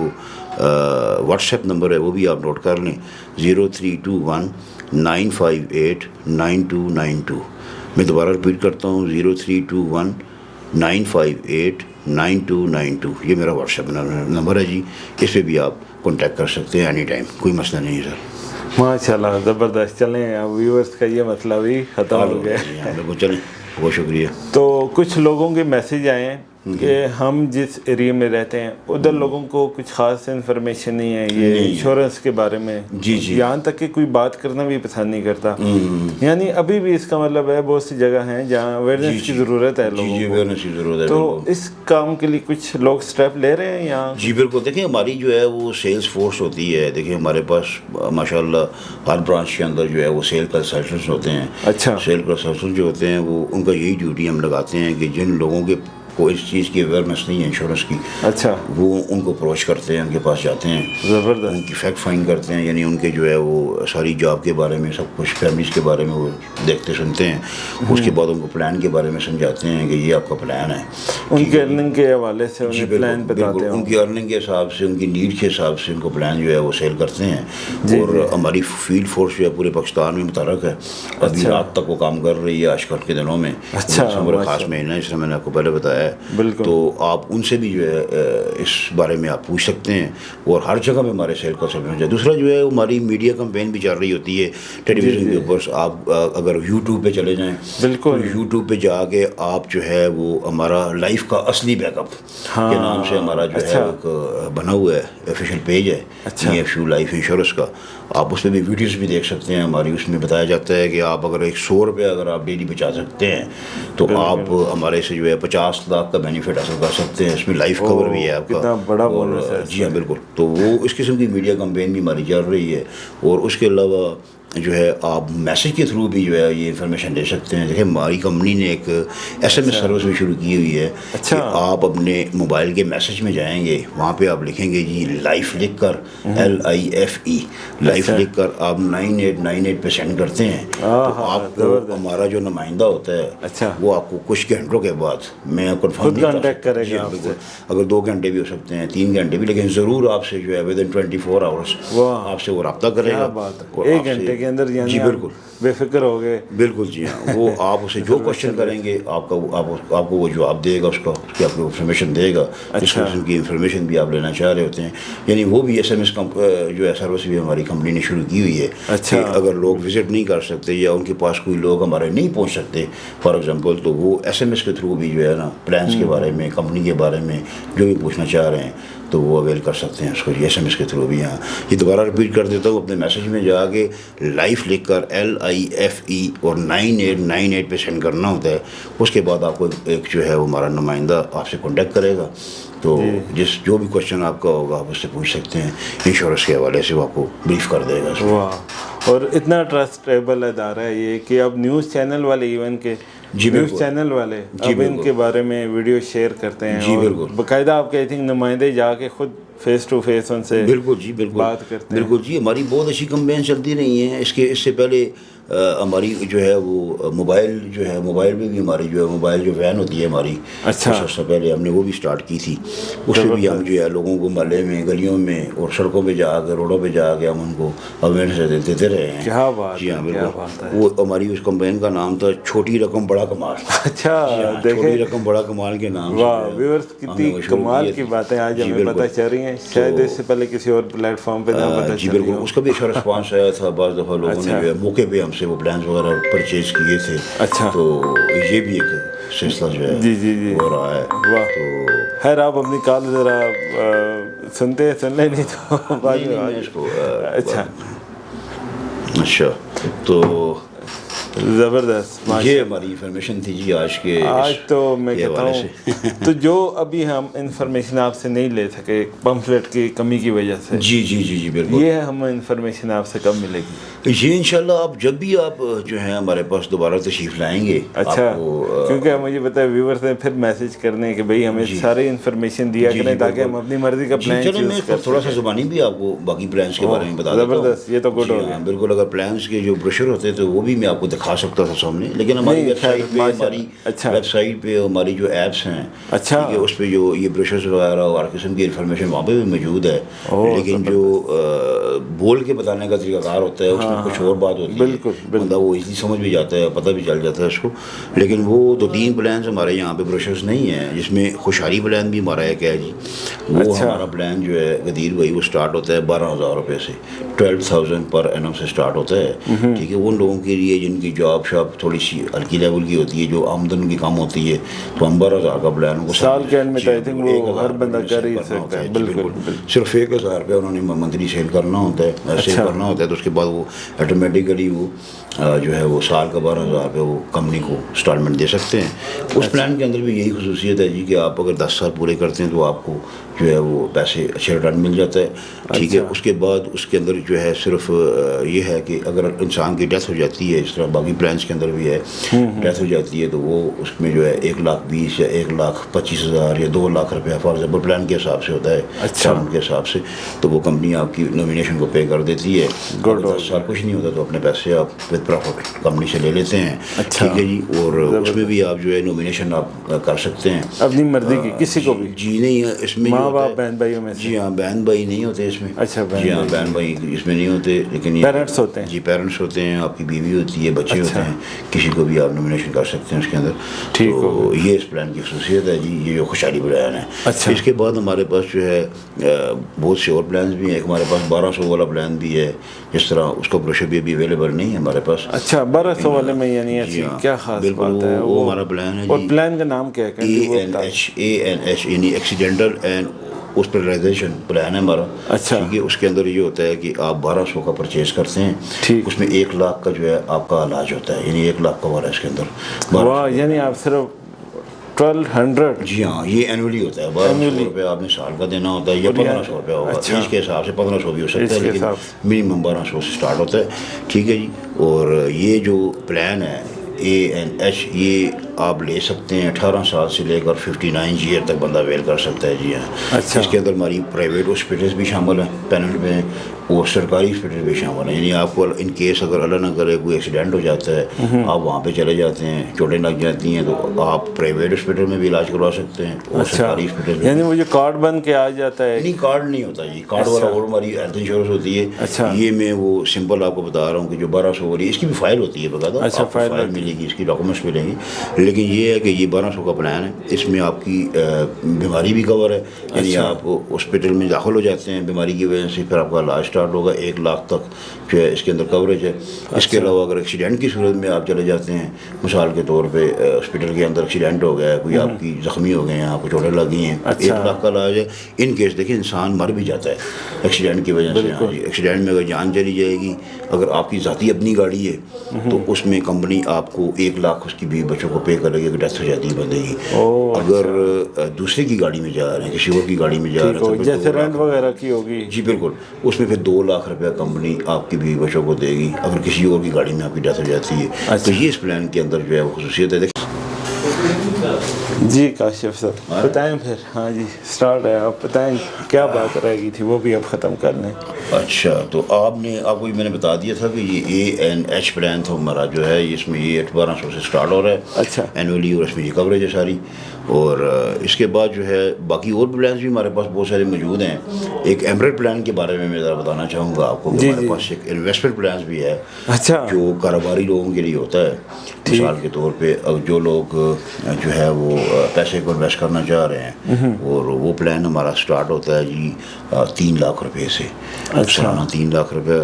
व्हाट्सएप नंबर है वो भी आप नोट कर लें, 032195899292। मैं दोबारा रिपीट करता हूँ, 032195899292। ये मेरा व्हाट्सएप नंबर है जी, इस पर भी आप कॉन्टैक्ट कर सकते हैं एनी टाइम, कोई मसला नहीं है सर। माशाल्लाह, ज़बरदस्त। चलें, अब व्यूअर्स का ये मतलब भी ख़त्म हो गया। बिल्कुल, चलें, बहुत शुक्रिया। तो कुछ लोगों के मैसेज आए हैं कि हम जिस एरिया में रहते हैं उधर लोगों को कुछ ख़ास इन्फॉर्मेशन नहीं है ये इंश्योरेंस के बारे में। जी, यहाँ तक कि कोई बात करना भी पसंद नहीं करता। यानी अभी भी इसका मतलब है बहुत सी जगह हैं जहाँ अवेयरनेस की ज़रूरत है लोगों को। अवेयरनेस की ज़रूरत है। तो इस काम के लिए कुछ लोग स्टेप ले रहे हैं यहाँ? जी बिल्कुल। देखिए, हमारी जो है वो सेल्स फोर्स होती है। देखिए, हमारे पास माशाल्लाह हर ब्रांच के अंदर जो है वो सेल कंसल्टेंट्स होते हैं। अच्छा। सेल कंसल्टेंट जो होते हैं वो, उनका यही ड्यूटी हम लगाते हैं कि जिन लोगों के को इस चीज़ की अवेयरनेस नहीं है इंश्योरेंस की, अच्छा, वो उनको अप्रोच करते हैं, उनके पास जाते हैं, ज़बरदस्त, उनकी फैक्ट फाइंड करते हैं, यानी उनके जो है वो सारी जॉब के बारे में, सब कुछ फैमिलीज़ के बारे में वो देखते सुनते हैं। उसके बाद उनको प्लान के बारे में समझाते हैं कि ये आपका प्लान है। उनके अर्निंग के हवाले से उन्हें प्लान बताते हैं, उनकी अर्निंग के हिसाब से, उनकी नीड के हिसाब से उनको प्लान जो है वो सेल करते हैं। और हमारी फील्ड फोर्स जो है पूरे पाकिस्तान में मुतहरक है। अभी रात तक वो काम कर रही है आजकल के दिनों में। अच्छा, हमारा खास महीना है, इसलिए मैंने आपको पहले बताया है। तो आप उनसे भी जो है इस बारे में आप पूछ सकते हैं। और हर जगह में हमारे सेल का सर्विस है। दूसरा जो है हमारी मीडिया कैंपेन भी चल रही होती है टेलीविज़न के ऊपर। आप अगर यूट्यूब पे चले जाएं, बिल्कुल, तो यूट्यूब पे जाके आप जो है वो हमारा लाइफ का असली बैकअप के नाम से हमारा जो है एक बना हुआ है ऑफिशियल पेज है EFU लाइफ इंश्योरेंस का। आप उसमें भी वीडियोस भी देख सकते हैं हमारी। उसमें बताया जाता है कि आप अगर 100 रुपये अगर आप डेली बचा सकते हैं तो आप हमारे से जो है 50 लाख का बेनिफिट हासिल कर सकते हैं। इसमें लाइफ कवर भी है आपका। कितना बड़ा बोनस है। जी हाँ बिल्कुल। तो वो इस किस्म की मीडिया कैंपेन भी हमारी चल रही है। और उसके अलावा जो है आप मैसेज के थ्रू भी जो है ये इन्फॉर्मेशन दे सकते हैं। देखिए, हमारी कंपनी ने एक SMS सर्विस भी शुरू की हुई है। अच्छा। कि आप अपने मोबाइल के मैसेज में जाएंगे, वहाँ पे आप लिखेंगे जी लाइफ लिख कर, LIFE लाइफ लिख कर आप 9898 पे सेंड करते हैं तो आपको हमारा जो नुमाइंदा होता है, अच्छा, वो आपको कुछ घंटों के बाद मैं कंफर्म कॉन्टैक्ट करेगा आपसे। अगर 2 घंटे भी हो सकते हैं, 3 घंटे भी, लेकिन ज़रूर आपसे जो है विदिन 24 आवर्स आपसे वो रब्ता करेगा। 1 घंटे के अंदर जी बिल्कुल बेफिक्र हो गए। बिल्कुल जी हाँ। वो आप उसे जो क्वेश्चन करेंगे आपको वो जवाब देगा, उसकी आपको इन्फॉर्मेशन देगा। जिस किस्म की इन्फॉर्मेशन भी आप लेना चाह रहे होते हैं, यानी वो भी SMS जो है सर्विस भी हमारी कंपनी ने शुरू की हुई है। अच्छा। कि अगर लोग विजिट नहीं कर सकते या उनके पास कोई लोग हमारे नहीं पहुँच सकते फॉर एग्जाम्पल, तो वो SMS के थ्रू भी जो है ना प्लान्स के बारे में, कंपनी के बारे में जो भी पूछना चाह रहे हैं तो वो अवेल कर सकते हैं उसको SMS के थ्रू भी। यहाँ ये दोबारा रिपीट कर देता हूँ, अपने मैसेज में जाके लाइफ लिख कर LIFE और 9898 पे सेंड करना होता है। उसके बाद आपको एक जो है वो हमारा नुमाइंदा आपसे कॉन्टेक्ट करेगा, तो जो भी क्वेश्चन आपका होगा आप उससे पूछ सकते हैं। इंश्योरेंस के हवाले से वो आपको ब्रीफ कर देगा। वाह, और इतना ट्रस्टेबल अदारा है ये कि अब न्यूज़ चैनल वाले इवन के न्यूज़ चैनल वाले अब इनके बारे में वीडियो शेयर करते हैं। जी बिल्कुल, बाकायदा आपके आई थिंक नुमाइंदे जाके खुद फेस टू फेस उनसे बिल्कुल जी बिल्कुल बात करते हैं। बिल्कुल जी, हमारी बहुत अच्छी कंपेन चलती रही हैं। इससे पहले हमारी जो है वो मोबाइल में भी हमारी जो है मोबाइल जो वैन होती है हमारी, अच्छा, सबसे पहले हमने वो भी स्टार्ट की थी। उससे भी हम जो है लोगों को मोहल्ले में, गलियों में और सड़कों पे जाकर, रोडों पे जाके हम उनको अवेयरनेस देते रहे हैं। क्या बात, जी हाँ बिल्कुल। वो हमारी उस कंपेन का नाम था छोटी रकम बड़ा कमाल। अच्छा, छोटी रकम बड़ा कमाल के नाम। वाह व्यूअर्स, कितनी कमाल की बातें आज हमें पता चल रही हैं, शायद इससे पहले किसी और प्लेटफॉर्म पे ना पता जी बिल्कुल। उसका भी अच्छा रिस्पांस आया था। बाज़ दफ़ा लोगों ने जो है मौके पे हमसे वो प्लान वगैरह परचेज किए थे। अच्छा, तो ये भी एक सिलसिला जो है जी हो रहा है। वाह, तो खैर आप अपनी कॉल ज़रा सुन ले नहीं तो बाद में इसको अच्छा तो ज़बरदस्त, ये हमारी इंफॉर्मेशन थी जी आज तो मैं कहता हूँ तो जो अभी हम इंफॉर्मेशन आपसे नहीं ले सके पम्फलेट की कमी की वजह से, जी बिल्कुल, ये हम इंफॉर्मेशन आपसे कब मिलेगी? ये इंशाल्लाह आप जब भी आप जो है हमारे पास दोबारा तशरीफ लाएंगे। अच्छा, क्योंकि मुझे पता है व्यूअर्स ने फिर मैसेज करने कि भाई हमें सारी इंफॉर्मेशन दिया करें ताकि हम अपनी मर्जी का प्लान चूज़ कर। थोड़ा सा ज़ुबानी भी आपको बाकी प्लान्स के बारे में बता देता हूँ। ज़बरदस्त, ये तो गुड हो गया। बिल्कुल, अगर प्लान्स के जो ब्रोशर होते तो वो भी मैं आपको दिखा सकता था सामने, लेकिन हमारी वेबसाइट पे हमारी जो ऐप्स हैं, अच्छा, उस पर जो ये ब्रोशर्स वगैरह और हर किस्म की इन्फॉर्मेशन वहाँ पे भी मौजूद है। लेकिन जो बोल के बताने का तरीकाकार होता है उसमें कुछ और बात होती है। बिल्कुल, बंदा वो इजीली समझ भी जाता है, पता भी चल जाता है उसको। लेकिन वो 2-3 प्लान हमारे यहाँ पे ब्रोशर्स नहीं है, जिसमें खुशहाली प्लान भी हमारा एक है जी। वो हमारा प्लान जो है गदीर भाई वो स्टार्ट होता है 12,000 रुपये से, 12,000 पर एनम से स्टार्ट होता है। ठीक है, उन लोगों के लिए जिनकी जॉब शॉप थोड़ी सी हल्की लेवल की होती है, जो आमदन की कम होती है, तो हम 12,000 का प्लान वो साल के एंड में आई थिंक वो हर बंदा कर ही सकता है। बिल्कुल, सिर्फ 1,000 रुपये उन्होंने मंथली सेल करना होता है, सेल करना होता है। तो उसके बाद वो ऑटोमेटिकली वो जो है वो साल का 12,000 रुपये वो कंपनी को इंस्टॉलमेंट दे सकते हैं। उस प्लान के अंदर भी यही खसूसियत है जी कि आप अगर 10 साल पूरे करते हैं तो आपको जो है वो पैसे अच्छे रिटर्न मिल जाता है। ठीक है, उसके बाद उसके अंदर जो है सिर्फ ये है कि अगर इंसान की डेथ हो जाती है, इस तरह बाकी प्लान्स के अंदर भी है, डेथ हो जाती है तो वो उसमें जो है 1,20,000 या 1,25,000 या 2 लाख रुपया फॉर एग्जाम्पल प्लान के हिसाब से होता है, अच्छा, के हिसाब से, तो वो कंपनी आपकी नॉमिनेशन को पे कर देती है। 10 साल कुछ नहीं होता तो अपने पैसे आप विद प्रॉफिट कंपनी से ले लेते हैं। अच्छा, ठीक है जी, और उसमें भी आप जो है नॉमिनेशन आप कर सकते हैं अपनी मर्जी की, किसी को भी। जी नहीं है इसमें, माँ बाप बहन भाइयों में। जी हाँ, बहन भाई नहीं होते इसमें। अच्छा, जी हाँ, बहन भाई इसमें नहीं होते, लेकिन पेरेंट्स होते हैं। जी, पेरेंट्स होते हैं, आपकी बीवी होती है, बच्चे होते हैं, किसी को भी आप नॉमिनेशन कर सकते हैं उसके अंदर। ठीक तो ये इस प्लान की खसूसियत है जी, ये जो खुशहाली प्लान है। अच्छा, इसके बाद हमारे पास जो है बहुत से और प्लान भी हैं। एक हमारे पास 1200 वाला प्लान भी है, जिस तरह उसका ब्रोशर भी अभी अवेलेबल नहीं है हमारे पास। अच्छा, 1200 वाले में यानी ऐसी क्या खास बात है? वो हमारा प्लान है। और प्लान का नाम क्या है? ANH यानी एक्सीडेंटल एंड हॉस्पिटलाइजेशन प्लान है हमारा। अच्छा, ठीक है, उसके अंदर ये होता है कि आप 1200 का परचेज करते हैं, ठीक, उसमें 1 लाख का जो है आपका इलाज होता है, यानी 1 लाख का वाला इसके अंदर। वाह, यानी आप सिर्फ 1200? जी हाँ, ये एनुअली होता है। 1200 रुपये आपने साल का देना होता है, या 1500 रुपये होगा। अच्छा, इसके हिसाब से 1500 भी हो सकता है, लेकिन मिनिमम 1200 से स्टार्ट होता है। ठीक है जी, और ये जो प्लान है ANH, ये आप ले सकते हैं 18 साल से लेकर 59 ईयर तक बंदा अवेल कर सकता है। जी हाँ। अच्छा, इसके अंदर हमारी प्राइवेट हॉस्पिटल्स भी शामिल हैं पैनल में, और सरकारी हॉस्पिटल भी शामिल हैं। यानी आपको इन केस अगर अल्लाह न करे कोई एक्सीडेंट हो जाता है, आप वहाँ पे चले जाते हैं, चोटें लग जाती हैं, तो आप प्राइवेट हॉस्पिटल में भी इलाज करवा सकते हैं और सरकारी हॉस्पिटल में। यानी मुझे कार्ड बन के आ जाता है? नहीं, कार्ड नहीं होता जी, कार्ड वाला और हमारी हेल्थ इंश्योरेंस होती है। अच्छा, ये मैं वो सिंपल आपको बता रहा हूँ कि जो 1200 वाली इसकी भी फाइल होती है बता दो। अच्छा, फाइल मिलेगी, इसकी डॉक्यूमेंट्स मिलेंगी, लेकिन ये है कि ये 1200 का प्लान है, इसमें आपकी बीमारी भी कवर है, यानी आप हॉस्पिटल में दाखिल हो जाते हैं बीमारी की वजह से, फिर आपका इलाज स्टार्ट होगा, 1 लाख तक जो है इसके अंदर कवरेज है। इसके अलावा अगर एक्सीडेंट की सूरत में आप चले जाते हैं, मिसाल के तौर पे हॉस्पिटल के अंदर एक्सीडेंट हो गया है, कोई आपकी ज़ख्मी हो गए हैं, आपको चोटें लगी हैं, 1 लाख का इलाज है। इन केस देखिए इंसान मर भी जाता है एक्सीडेंट की वजह से। हाँ जी, एक्सीडेंट में अगर जान चली जाएगी, अगर आपकी ज़ाती अपनी गाड़ी है तो उसमें कंपनी आपको 1 लाख उसकी बीवी बच्चों को पे करेगी अगर डेथ हो जाती है बंदे की। अगर दूसरे की गाड़ी में जा रहे हैं, किसी और की गाड़ी में जा रहे हैं, जैसे रेंट वगैरह की होगी, जी बिल्कुल, उसमें फिर 2 लाख रुपया कंपनी आपकी बीवी बच्चों को देगी अगर किसी और की गाड़ी में आपकी डेथ हो जाती है। तो ये इस प्लान के अंदर जो है वो खुसूसियत है। जी काशिफ सर बताएं फिर। हाँ जी स्टार्ट है, आप बताएं क्या बात रहेगी थी, वो भी अब ख़त्म कर लें। अच्छा, तो आपको मैंने बता दिया था कि ये ANH प्लान था हमारा जो है, इसमें ये 1200 से स्टार्ट हो रहा है अच्छा एनुअली, और इसमें ये कवरेज है सारी। और इसके बाद जो है बाकी और प्लान भी हमारे पास बहुत सारे मौजूद हैं। एक एमरेट प्लान के बारे में मैं ज़रा बताना चाहूँगा आपको। हमारे पास एक इन्वेस्टमेंट प्लान भी है अच्छा, जो कारोबारी लोगों के लिए होता है। मिसाल के तौर पे अब जो लोग जो है वो पैसे को इन्वेस्ट करना चाह रहे हैं, और वो प्लान हमारा स्टार्ट होता है जी 3 लाख रुपए से। सालाना 3 लाख रुपए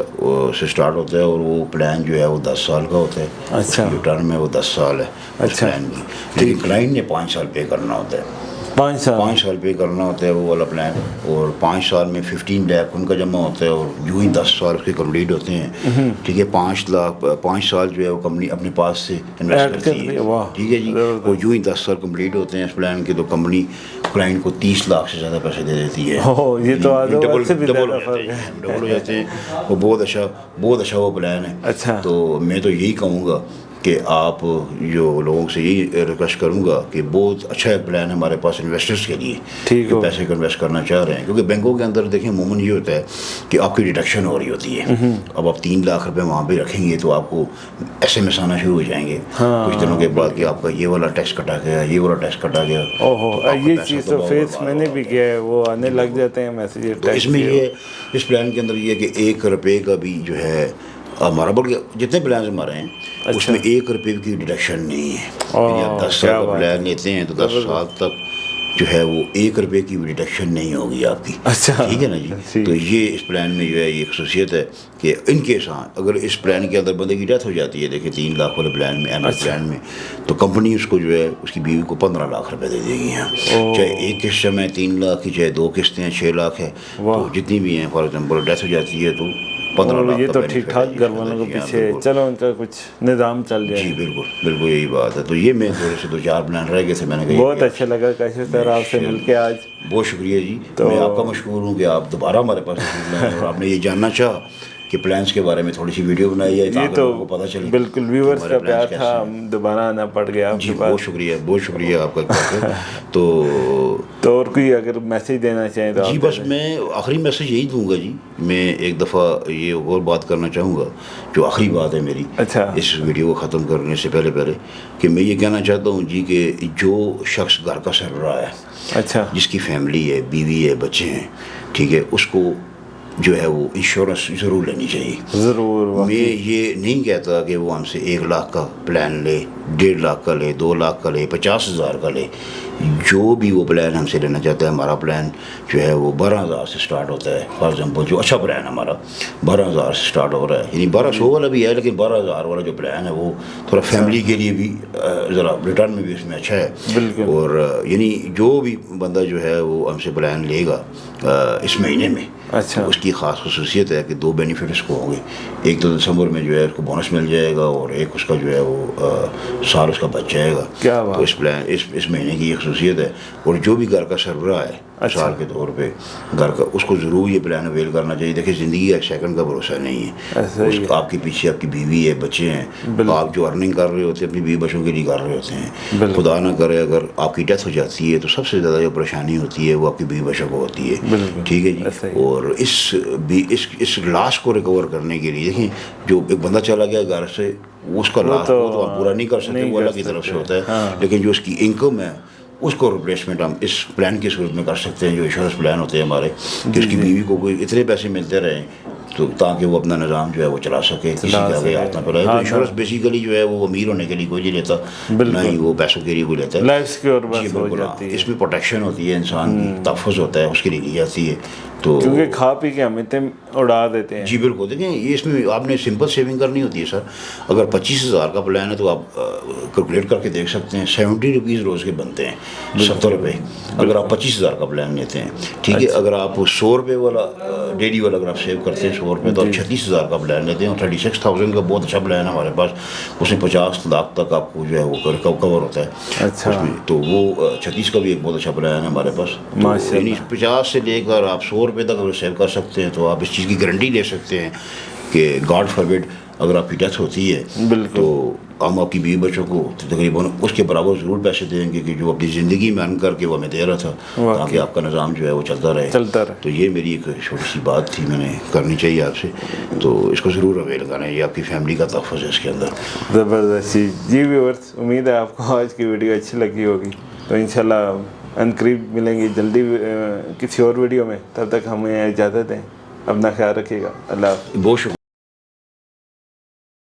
से स्टार्ट होता है, और वो प्लान जो है वो 10 साल का होता है। अच्छा, जो टर्म है वो 10 साल है उस प्लान की, लेकिन क्लाइंट ने 5 साल पे करना होता है। 5 साल पे करना होता है वो वाला प्लान, और 5 साल में 15 लाख उनका जमा होता है, और यूँ ही 10 साल उसके कंप्लीट होते हैं। ठीक है, 5 साल जो है वो कंपनी अपने पास से इन्वेस्ट करती है। ठीक है जी, और यूँ ही 10 साल कंप्लीट होते हैं इस प्लान के, तो कंपनी क्लाइंट को 30 लाख से ज़्यादा पैसे दे देती है। ये तो डबल हो जाते हैं। वो बहुत अच्छा वो प्लान है। अच्छा, तो मैं तो यही कहूँगा कि आप जो लोगों से यही रिक्वेस्ट करूंगा कि बहुत अच्छा एक प्लान है हमारे पास इन्वेस्टर्स के लिए, जो पैसे को इन्वेस्ट करना चाह रहे हैं। क्योंकि बैंकों के अंदर देखें अमूमन ये होता है कि आपकी डिडक्शन हो रही होती है। अब आप 3 लाख रुपए वहाँ पे रखेंगे तो आपको SMS आना शुरू हो जाएंगे कुछ दिनों के बाद कि आपका ये वाला टैक्स कटा गया, ये वाला टैक्स कटा गया। ओहो, ये चीज़ तो फेस मैंने भी किया है, वो आने लग जाते हैं मैसेज। तो इसमें ये इस प्लान के अंदर ये कि 1 रुपये का भी जो है हमारा, बल्कि जितने प्लान हमारे हैं उसमें 1 रुपये की डिडक्शन नहीं है। आप 10 साल का प्लान लेते हैं तो 10 साल तक जो है वो 1 रुपये की भी डिडक्शन नहीं होगी आपकी। अच्छा, ठीक है ना जी। तो ये इस प्लान में जो है ये खसूसियत है कि इनकेस हाँ अगर इस प्लान के अंदर बंदे की डेथ हो जाती है, देखिए 3 लाख वाले प्लान में प्लान में, तो कंपनी उसको जो है उसकी बीवी को 15 लाख रुपए दे देगी। यहाँ चाहे एक किस्त में 3 लाख की, चाहे 2 किस्तें 6 लाख है, तो जितनी भी हैं, फॉर एग्जाम्पल डेथ हो जाती है तो 15 लाख। ये तो ठीक ठाक घर वालों को पीछे चलो उनका कुछ निज़ाम चल जाए। जी बिल्कुल यही बात है। तो ये मैं थोड़े से 2-4 प्लान रह गए थे, मैंने कहा बहुत अच्छा लगा काशिफ सर आपसे मिलके आज। बहुत शुक्रिया जी। तो मैं आपका मशहूर हूँ कि आप दोबारा हमारे पास और आपने ये जानना चाहा कि प्लान्स के बारे में थोड़ी सी वीडियो बनाई है, ये तो पता चले। बिल्कुल व्यूअर्स का प्यार था, दोबारा आना पड़ गया जी। बहुत शुक्रिया आपका। तो और कोई अगर मैसेज देना चाहें तो जी, बस मैं आखिरी मैसेज यही दूंगा जी। मैं एक दफ़ा ये और बात करना चाहूँगा, जो आखिरी बात है मेरी इस वीडियो को ख़त्म करने से पहले कि मैं ये कहना चाहता हूँ जी कि जो शख्स घर का सरबराह है, अच्छा, जिसकी फैमिली है, बीवी है, बच्चे हैं, ठीक है, उसको जो है वो इंश्योरेंस ज़रूर लेनी चाहिए। ज़रूर। मैं ये नहीं कहता कि वो हमसे 1 लाख का प्लान ले, 1.5 लाख का ले, 2 लाख का ले, 50,000 का ले। जो भी वो प्लान हमसे लेना चाहता है, हमारा प्लान जो है वो 12,000 से स्टार्ट होता है। फॉर एग्जांपल जो अच्छा प्लान हमारा 12,000 से स्टार्ट हो रहा है, यानी 1200 वाला भी है, लेकिन 12,000 वाला जो प्लान है वो थोड़ा फैमिली के लिए भी ज़रा रिटर्न में भी उसमें अच्छा है। और यानी जो भी बंदा जो है वो हमसे प्लान लेगा इस महीने में, अच्छा, उसकी ख़ास खसूसियत है कि 2 बेनिफिट उसको होंगे। एक तो दिसंबर में जो है उसको बोनस मिल जाएगा, और एक उसका जो है वो साल उसका बच जाएगा। क्या बात। तो इस प्लान इस महीने की ये खसूसियत है। और जो भी घर का सरबराह है, अच्छा, साल के तौर पे घर का, उसको ज़रूर ये प्लान अवेल करना चाहिए। देखिए ज़िंदगी का 1 सेकंड का भरोसा नहीं है। आपके पीछे आपकी बीवी है, बच्चे हैं, आप जो अर्निंग कर रहे होते हैं अपनी बीवी बच्चों के लिए कर रहे होते हैं। खुदा ना करे अगर आपकी डेथ हो जाती है तो सबसे ज़्यादा जो परेशानी होती है वो आपकी बीवी बच्चों को होती है। ठीक है जी। और इस लाश को रिकवर करने के लिए देखिए, जो एक बंदा चला गया घर से, उसका लाश तो हम पूरा नहीं कर सकते, वो अल्लाह की तरफ से होता है। लेकिन जो उसकी इनकम है उसको रिप्लेसमेंट हम इस प्लान की सूरत में कर सकते हैं, जो इंश्योरेंस प्लान होते हैं हमारे, कि उसकी बीवी को कोई इतने पैसे मिलते रहें तो ताकि वो अपना निज़ाम जो है वो चला सके, किसी के आगे हाथ ना फैलाए। तो इंश्योरेंस बेसिकली जो है वो अमीर होने के लिए कोई नहीं लेता, ना ही वो पैसों के लिए कोई लेता है। लाइफ सिक्योर बस हो बिल्कुल, जाती है। इसमें प्रोटेक्शन होती है, इंसान की तहफ़्फ़ुज़ होता है, उसके लिए ली जाती है। तो क्योंकि खा पी के हम इतने उड़ा देते हैं। जी बिल्कुल, देखें ये इसमें आपने सिंपल सेविंग करनी होती है सर। अगर 25,000 का प्लान है तो आप कैलकुलेट करके देख सकते हैं, 70 रुपीज़ रोज़ के बनते हैं, 70 रुपये अगर आप 25,000 का प्लान लेते हैं, ठीक है। अगर आप 100 रुपये वाला डेली वाला अगर आप सेव करते हैं 100 रुपये, तो आप 36,000 का प्लान लेते हैं, और 36,000 का बहुत अच्छा प्लान है हमारे पास। उसमें 50 लाख तक आपको जो है वो कवर होता है। अच्छा, उसमें तो वो 36 का भी एक बहुत अच्छा प्लान है हमारे पास। तो यानी 50 से लेकर आप 100 रुपये तक अगर सेव कर सकते हैं तो आप इस चीज़ की गारंटी ले सकते हैं कि गॉड फॉरबिड अगर आपकी डेथ होती है तो हम आपकी बीवी बच्चों को तकरीबन उसके बराबर ज़रूर पैसे देंगे कि जो अपनी ज़िंदगी में अर्न करके वो हमें दे रहा था, ताकि आपका निज़ाम जो है वो चलता रहे। तो ये मेरी एक छोटी सी बात थी, मैंने करनी चाहिए आपसे, तो इसको ज़रूर अवेल करें, ये आपकी फैमिली का तहफ़्फ़ुज़ है इसके अंदर। ज़बरदस्त जी व्यूअर्स, उम्मीद है आपको आज की वीडियो अच्छी लगी होगी। तो इंशाल्लाह अनकरीब मिलेंगे जल्दी किसी और वीडियो में। तब तक हमें इजाज़त दें, अपना ख्याल रखिएगा। अल्लाह हाफ़िज़। बहुत शुक्रिया।